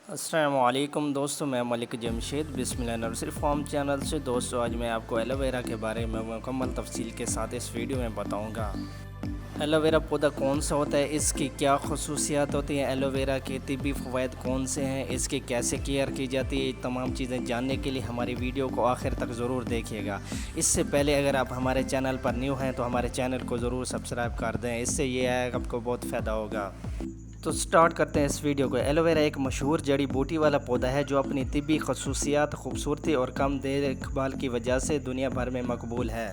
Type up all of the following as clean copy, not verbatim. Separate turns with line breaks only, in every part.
السلام علیکم دوستوں، میں ملک جمشید بسم اللہ نرسری فارم چینل سے۔ دوستوں آج میں آپ کو ایلو ویرا کے بارے میں مکمل تفصیل کے ساتھ اس ویڈیو میں بتاؤں گا۔ ایلو ویرا پودا کون سا ہوتا ہے، اس کی کیا خصوصیات ہوتی ہیں، ایلو ویرا کے طبی فوائد کون سے ہیں، اس کی کیسے کیئر کی جاتی ہے، یہ تمام چیزیں جاننے کے لیے ہماری ویڈیو کو آخر تک ضرور دیکھیے گا۔ اس سے پہلے اگر آپ ہمارے چینل پر نیو ہیں تو ہمارے چینل کو ضرور سبسکرائب کر دیں، اس سے یہ ہے آپ کو بہت فائدہ ہوگا۔ تو سٹارٹ کرتے ہیں اس ویڈیو کو۔ ایلو ویرا ایک مشہور جڑی بوٹی والا پودا ہے جو اپنی طبی خصوصیات، خوبصورتی اور کم دیکھ بھال کی وجہ سے دنیا بھر میں مقبول ہے۔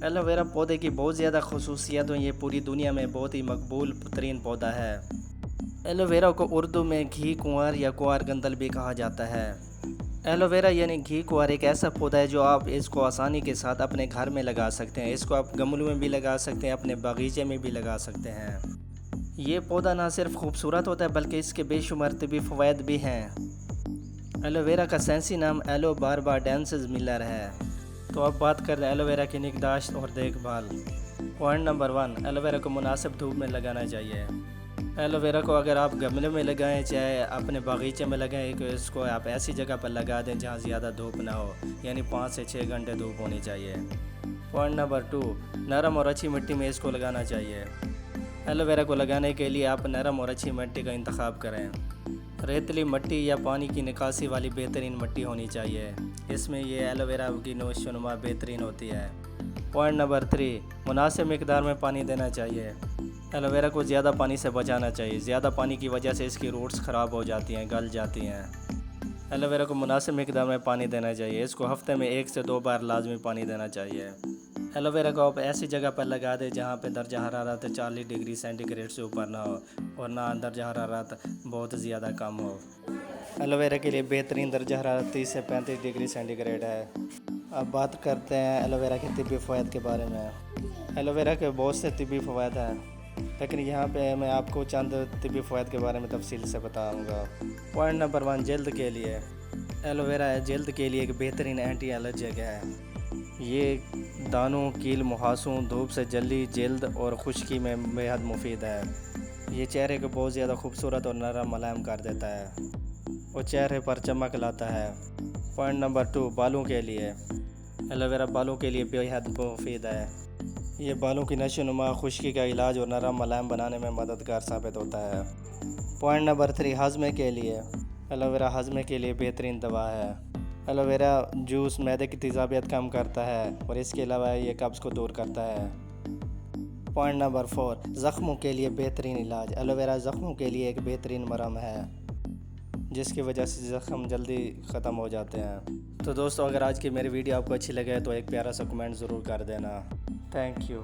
ایلو ویرا پودے کی بہت زیادہ خصوصیات ہیں، یہ پوری دنیا میں بہت ہی مقبول ترین پودا ہے۔ ایلو ویرا کو اردو میں گھی کنوار یا کنوار گندل بھی کہا جاتا ہے۔ ایلو ویرا یعنی گھی کنوار ایک ایسا پودا ہے جو آپ اس کو آسانی کے ساتھ اپنے گھر میں لگا سکتے ہیں۔ اس کو آپ گملوں میں بھی لگا سکتے ہیں، اپنے باغیچے میں بھی لگا سکتے ہیں۔ یہ پودا نہ صرف خوبصورت ہوتا ہے بلکہ اس کے بے شمار طبی فوائد بھی ہیں۔ ایلو ویرا کا سائنسی نام ایلو بارباڈینسز ملر ہے۔ تو اب بات کر رہے ہیں ایلو ویرا کی نگہداشت اور دیکھ بھال۔ پوائنٹ نمبر 1، ایلو ویرا کو مناسب دھوپ میں لگانا چاہیے۔ ایلو ویرا کو اگر آپ گملے میں لگائیں چاہے اپنے باغیچے میں لگائیں، کہ اس کو آپ ایسی جگہ پر لگا دیں جہاں زیادہ دھوپ نہ ہو، یعنی 5 سے 6 گھنٹے دھوپ ہونی چاہیے۔ پوائنٹ نمبر 2، نرم اور اچھی مٹی میں اس کو لگانا چاہیے۔ ایلو ویرا کو لگانے کے لیے آپ نرم اور اچھی مٹی کا انتخاب کریں۔ ریتلی مٹی یا پانی کی نکاسی والی بہترین مٹی ہونی چاہیے، اس میں یہ ایلو ویرا کی نشو و نما بہترین ہوتی ہے۔ پوائنٹ نمبر 3، مناسب مقدار میں پانی دینا چاہیے۔ ایلو ویرا کو زیادہ پانی سے بچانا چاہیے، زیادہ پانی کی وجہ سے اس کی روٹس خراب ہو جاتی ہیں، گل جاتی ہیں۔ ایلو ویرا کو مناسب مقدار میں پانی دینا چاہیے، اس کو ہفتے میں 1 سے 2 بار لازمی پانی دینا چاہیے۔ ایلو ویرا کو آپ ایسی جگہ پر لگا دیں جہاں پہ درجہ حرارت 40 ڈگری سینٹی گریڈ سے اوپر نہ ہو اور نہ درجہ حرارت بہت زیادہ کم ہو۔ ایلو ویرا کے لیے بہترین درجہ حرارت 30 سے 35 ڈگری سینٹی گریڈ ہے۔ اب بات کرتے ہیں ایلو ویرا کے طبی فوائد کے بارے میں۔ ایلو ویرا کے بہت سے طبی فوائد ہیں، لیکن یہاں پہ میں آپ کو چند طبی فوائد کے بارے میں تفصیل سے بتاؤں گا۔ پوائنٹ نمبر 1، جلد کے لیے۔ ایلو ویرا جلد کے لیے ایک بہترین اینٹی الرجک ہے۔ یہ دانوں، کیل، مہاسوں، دھوپ سے جلی جلد اور خشکی میں بےحد مفید ہے۔ یہ چہرے کو بہت زیادہ خوبصورت اور نرم ملائم کر دیتا ہے اور چہرے پر چمک لاتا ہے۔ پوائنٹ نمبر 2، بالوں کے لیے۔ ایلو ویرا بالوں کے لیے بےحد مفید ہے۔ یہ بالوں کی نشو و نما، خشکی کا علاج اور نرم ملائم بنانے میں مددگار ثابت ہوتا ہے۔ پوائنٹ نمبر 3، ہاضمے کے لیے۔ ایلو ویرا ہاضمے کے لیے بہترین دوا ہے۔ ایلو ویرا جوس معدے کی تیزابیت کم کرتا ہے اور اس کے علاوہ یہ قبض کو دور کرتا ہے۔ پوائنٹ نمبر 4، زخموں کے لیے بہترین علاج۔ ایلو ویرا زخموں کے لیے ایک بہترین مرہم ہے جس کی وجہ سے زخم جلدی ختم ہو جاتے ہیں۔ تو دوستو اگر آج کی میری ویڈیو آپ کو اچھی لگے تو ایک پیارا سا کمنٹ ضرور کر دینا۔ Thank you.